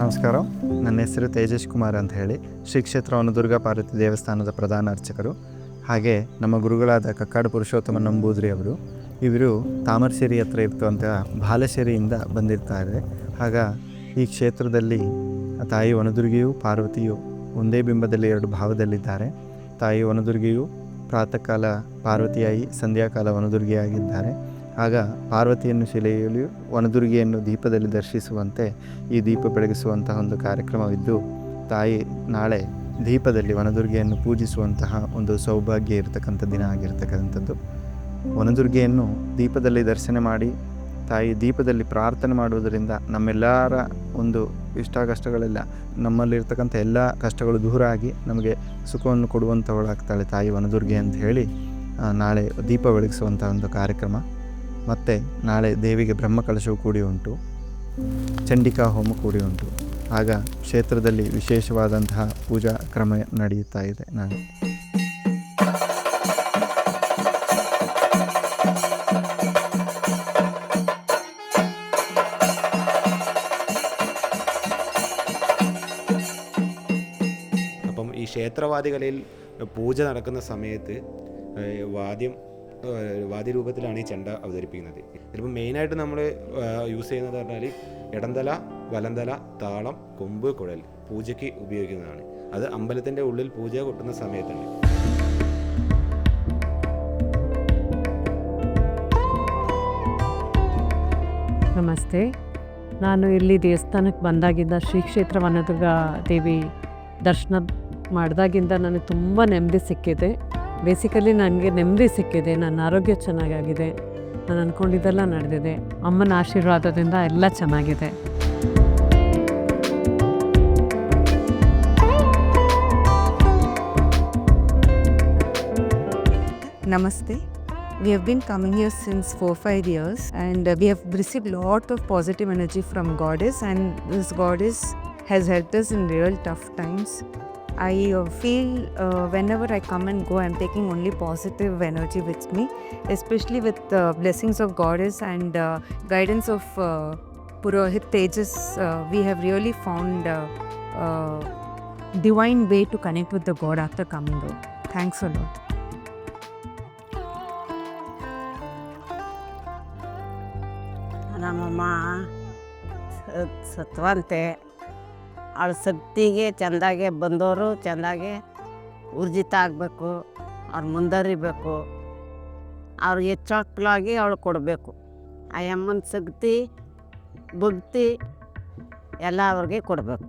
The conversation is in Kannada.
ನಮಸ್ಕಾರ. ನನ್ನ ಹೆಸರು ತೇಜಸ್ ಕುಮಾರ್ ಅಂತ ಹೇಳಿ, ಶ್ರೀ ಕ್ಷೇತ್ರ ವನದುರ್ಗ ಪಾರ್ವತಿ ದೇವಸ್ಥಾನದ ಪ್ರಧಾನ ಅರ್ಚಕರು. ಹಾಗೆ ನಮ್ಮ ಗುರುಗಳಾದ ಕಕ್ಕಾಡು ಪುರುಷೋತ್ತಮ ನಂಬೂದ್ರಿ ಅವರು, ಇವರು ತಾಮರಸೇರಿ ಹತ್ರ ಇರ್ತಂಥ ಬಾಲಶೇರಿಯಿಂದ ಬಂದಿರ್ತಾರೆ. ಆಗ ಈ ಕ್ಷೇತ್ರದಲ್ಲಿ ತಾಯಿ ವನದುರ್ಗಿಯು ಪಾರ್ವತಿಯು ಒಂದೇ ಬಿಂಬದಲ್ಲಿ ಎರಡು ಭಾವದಲ್ಲಿದ್ದಾರೆ. ತಾಯಿ ವನದುರ್ಗಿಯು ಪ್ರಾತಃ ಕಾಲ ಪಾರ್ವತಿಯಾಗಿ ಸಂಧ್ಯಾಕಾಲ ವನದುರ್ಗಿಯಾಗಿದ್ದಾರೆ. ಆಗ ಪಾರ್ವತಿಯನ್ನು ಶಿಲೆಯಲ್ಲಿ ವನದುರ್ಗಿಯನ್ನು ದೀಪದಲ್ಲಿ ದರ್ಶಿಸುವಂತೆ ಈ ದೀಪ ಬೆಳಗಿಸುವಂತಹ ಒಂದು ಕಾರ್ಯಕ್ರಮವಿದ್ದು, ತಾಯಿ ನಾಳೆ ದೀಪದಲ್ಲಿ ವನದುರ್ಗಿಯನ್ನು ಪೂಜಿಸುವಂತಹ ಒಂದು ಸೌಭಾಗ್ಯ ಇರತಕ್ಕಂಥ ದಿನ ಆಗಿರ್ತಕ್ಕಂಥದ್ದು. ವನದುರ್ಗಿಯನ್ನು ದೀಪದಲ್ಲಿ ದರ್ಶನ ಮಾಡಿ ತಾಯಿ ದೀಪದಲ್ಲಿ ಪ್ರಾರ್ಥನೆ ಮಾಡುವುದರಿಂದ ನಮ್ಮೆಲ್ಲರ ಒಂದು ಇಷ್ಟ ಕಷ್ಟಗಳೆಲ್ಲ, ನಮ್ಮಲ್ಲಿರ್ತಕ್ಕಂಥ ಎಲ್ಲ ಕಷ್ಟಗಳು ದೂರ ಆಗಿ ನಮಗೆ ಸುಖವನ್ನು ಕೊಡುವಂಥವಳಾಗ್ತಾಳೆ ತಾಯಿ ವನದುರ್ಗಿ ಅಂತ ಹೇಳಿ ನಾಳೆ ದೀಪ ಬೆಳಗಿಸುವಂಥ ಒಂದು ಕಾರ್ಯಕ್ರಮ. ಮತ್ತು ನಾಳೆ ದೇವಿಗೆ ಬ್ರಹ್ಮಕಲಶವು ಕೂಡಿ ಉಂಟು, ಚಂಡಿಕಾ ಹೋಮ ಕೂಡಿ ಉಂಟು. ಆಗ ಕ್ಷೇತ್ರದಲ್ಲಿ ವಿಶೇಷವಾದಂತಹ ಪೂಜಾ ಕ್ರಮ ನಡೆಯುತ್ತಾ ಇದೆ. ನಾಳೆ അപ്പം ഈ ക്ഷേത്രവാദികളിൽ പൂജ നടക്കുന്ന സമയത്ത് വാദ്യരൂപത്തിലാണ് ഈ ചെണ്ട അവതരിപ്പിക്കുന്നത്. ഇതിപ്പോൾ മെയിനായിട്ട് നമ്മൾ യൂസ് ചെയ്യുന്നത് പറഞ്ഞാൽ ഇടന്തല, വലന്തല, താളം, കൊമ്പ്, കുഴൽ പൂജയ്ക്ക് ഉപയോഗിക്കുന്നതാണ്. അത് അമ്പലത്തിൻ്റെ ഉള്ളിൽ പൂജ കൊട്ടുന്ന സമയത്താണ്. ನಮಸ್ತೆ. ನಾನು ಇಲ್ಲಿ ದೇವಸ್ಥಾನಕ್ಕೆ ಬಂದಾಗಿಂದ ಶ್ರೀ ಕ್ಷೇತ್ರ ವನದುರ್ಗ ದೇವಿ ದರ್ಶನ ಮಾಡಿದಾಗಿಂದ ನನಗೆ ತುಂಬ ನೆಮ್ಮದಿ ಸಿಕ್ಕಿದೆ. ಬೇಸಿಕಲಿ ನನಗೆ ನೆಮ್ಮದಿ ಸಿಕ್ಕಿದೆ, ನನ್ನ ಆರೋಗ್ಯ ಚೆನ್ನಾಗಾಗಿದೆ, ನಾನು ಅಂದ್ಕೊಂಡಿದ್ದೆಲ್ಲ ನಡೆದಿದೆ. ಅಮ್ಮನ ಆಶೀರ್ವಾದದಿಂದ ಎಲ್ಲ ಚೆನ್ನಾಗಿದೆ. Namaste. We have been coming here since 4-5 years and we have received lot of positive energy from Goddess, and this Goddess has helped us in real tough times. I feel whenever I come and go, I'm taking only positive energy with me, especially with the blessings of Goddess and guidance of Purohit Tejas. We have really found divine way to connect with the God after coming out. Thanks a lot. ನಮ್ಮಮ್ಮ ಸತ್ವಂತೆ, ಅವಳ ಶಕ್ತಿಗೆ ಚೆಂದಾಗೆ ಬಂದವರು ಚೆಂದಾಗೆ ಊರ್ಜಿತ ಆಗಬೇಕು, ಅವ್ರು ಮುಂದರಿಬೇಕು, ಅವ್ರು ಹೆಚ್ಚಾಗಿ ಅವಳು ಕೊಡಬೇಕು. ಆ ಅಮ್ಮನ ಶಕ್ತಿ ಭಕ್ತಿ ಎಲ್ಲ ಅವ್ರಿಗೆ ಕೊಡಬೇಕು.